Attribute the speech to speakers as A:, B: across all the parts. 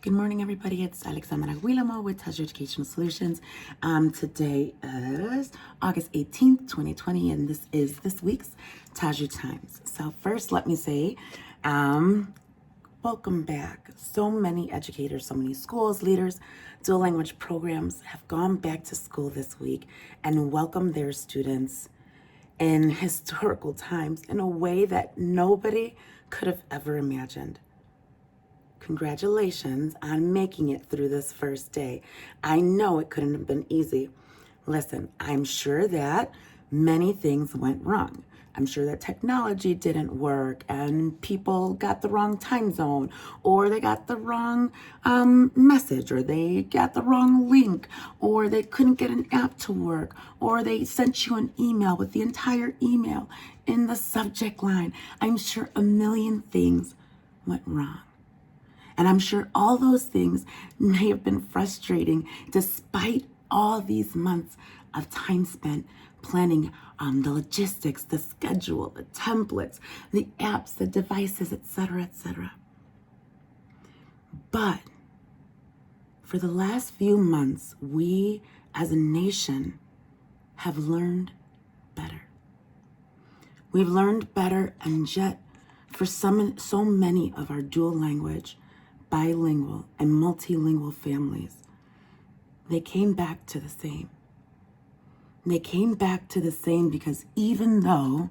A: Good morning, everybody. It's Alexandra Guilamo with TaJu Educational Solutions. Today is August 18th, 2020, and this is this week's TaJu Times. So first, let me say, welcome back. So many educators, so many schools, leaders, dual language programs have gone back to school this week and welcomed their students in historical times in a way that nobody could have ever imagined. Congratulations on making it through this first day. I know it couldn't have been easy. Listen, I'm sure that many things went wrong. I'm sure that technology didn't work and people got the wrong time zone, or they got the wrong message, or they got the wrong link, or they couldn't get an app to work, or they sent you an email with the entire email in the subject line. I'm sure a million things went wrong. And I'm sure all those things may have been frustrating despite all these months of time spent planning the logistics, the schedule, the templates, the apps, the devices, etc., etc. But for the last few months, we as a nation have learned better. We've learned better, and yet for so many of our dual language, bilingual, and multilingual families, they came back to the same. They came back to the same because even though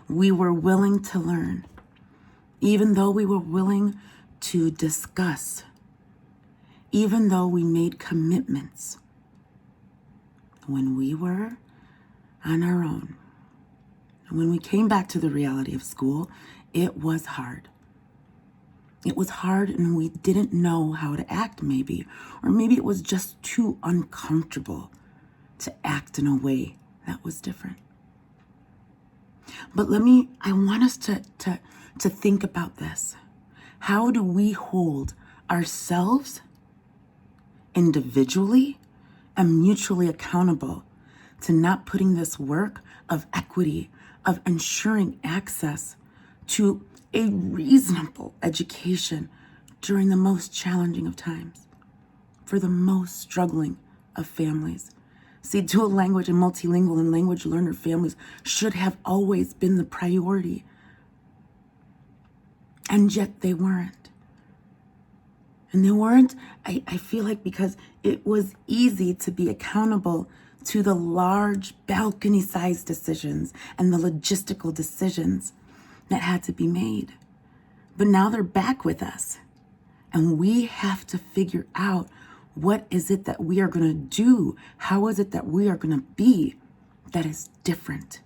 A: we were willing to learn, even though we were willing to discuss, even though we made commitments, when we were on our own, when we came back to the reality of school, it was hard. It was hard, and we didn't know how to act, maybe. Or maybe it was just too uncomfortable to act in a way that was different. But I want us to think about this. How do we hold ourselves individually and mutually accountable to not putting this work of equity, of ensuring access to a reasonable education during the most challenging of times, for the most struggling of families? See, dual language and multilingual and language learner families should have always been the priority, and yet they weren't. And they weren't, I feel like, because it was easy to be accountable to the large balcony-sized decisions and the logistical decisions that had to be made. But now they're back with us, and we have to figure out, what is it that we are going to do? How is it that we are going to be that is different?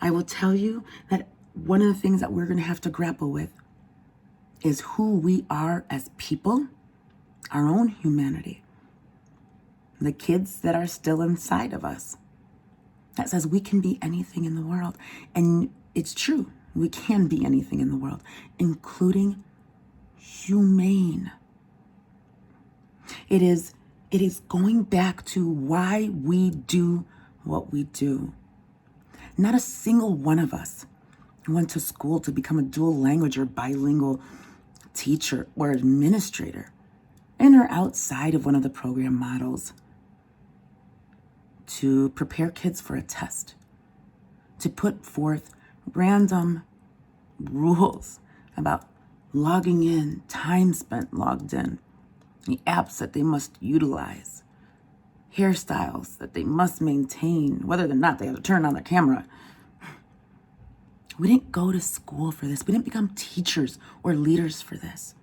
A: I will tell you that one of the things that we're going to have to grapple with is who we are as people, our own humanity, the kids that are still inside of us, that says we can be anything in the world. And it's true. We can be anything in the world, including humane. It is going back to why we do what we do. Not a single one of us went to school to become a dual language or bilingual teacher or administrator and are outside of one of the program models to prepare kids for a test, to put forth random rules about logging in, time spent logged in, the apps that they must utilize, hairstyles that they must maintain, whether or not they have to turn on their camera. We didn't go to school for this. We didn't become teachers or leaders for this.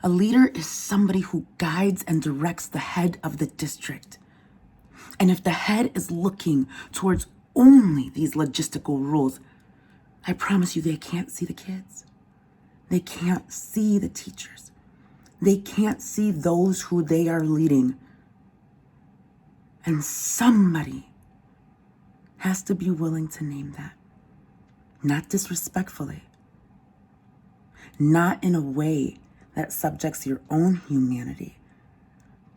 A: A leader is somebody who guides and directs the head of the district. And if the head is looking towards only these logistical rules, I promise you they can't see the kids. They can't see the teachers. They can't see those who they are leading. And somebody has to be willing to name that. Not disrespectfully. Not in a way that subjects your own humanity.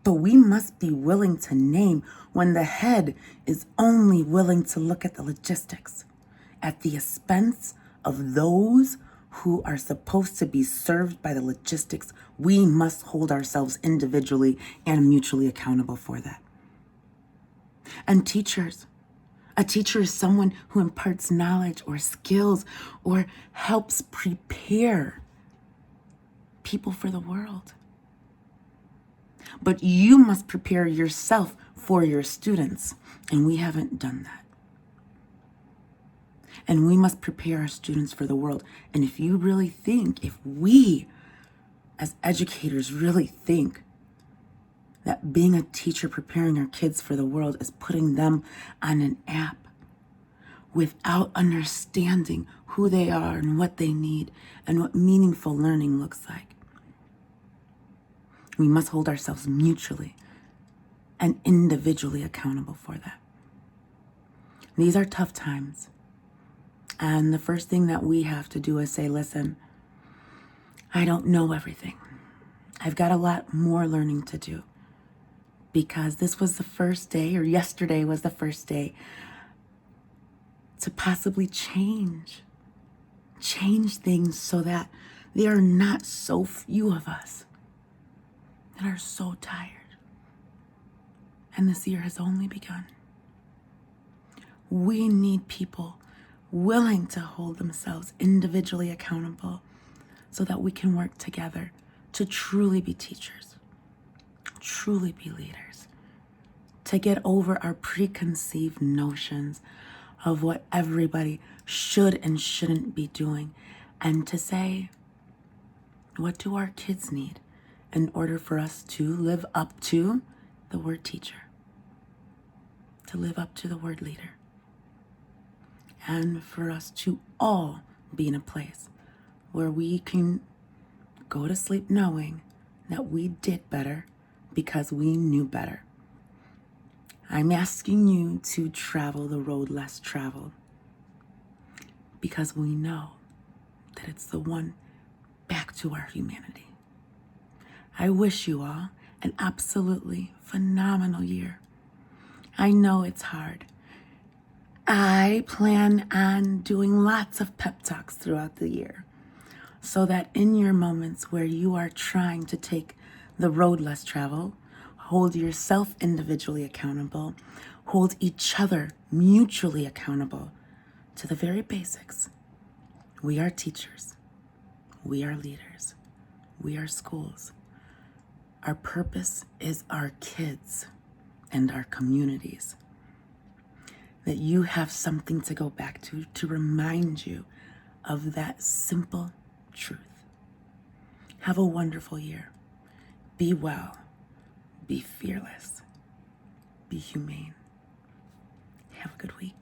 A: But we must be willing to name when the head is only willing to look at the logistics, at the expense of those who are supposed to be served by the logistics, we must hold ourselves individually and mutually accountable for that. And teachers, a teacher is someone who imparts knowledge or skills or helps prepare people for the world. But you must prepare yourself for your students, and we haven't done that. And we must prepare our students for the world. And if you really think, if we as educators really think that being a teacher preparing our kids for the world is putting them on an app without understanding who they are and what they need and what meaningful learning looks like, we must hold ourselves mutually and individually accountable for that. These are tough times. And the first thing that we have to do is say, listen, I don't know everything. I've got a lot more learning to do, because this was the first day, or yesterday was the first day, to possibly change things so that there are not so few of us that are so tired. And this year has only begun. We need people willing to hold themselves individually accountable so that we can work together to truly be teachers, truly be leaders, to get over our preconceived notions of what everybody should and shouldn't be doing, and to say, what do our kids need in order for us to live up to the word teacher, to live up to the word leader, and for us to all be in a place where we can go to sleep knowing that we did better because we knew better. I'm asking you to travel the road less traveled, because we know that it's the one back to our humanity. I wish you all an absolutely phenomenal year. I know it's hard. I plan on doing lots of pep talks throughout the year, so that in your moments where you are trying to take the road less traveled, hold yourself individually accountable, hold each other mutually accountable to the very basics. We are teachers. We are leaders. We are schools. Our purpose is our kids and our communities. That you have something to go back to remind you of that simple truth. Have a wonderful year. Be well. Be fearless. Be humane. Have a good week.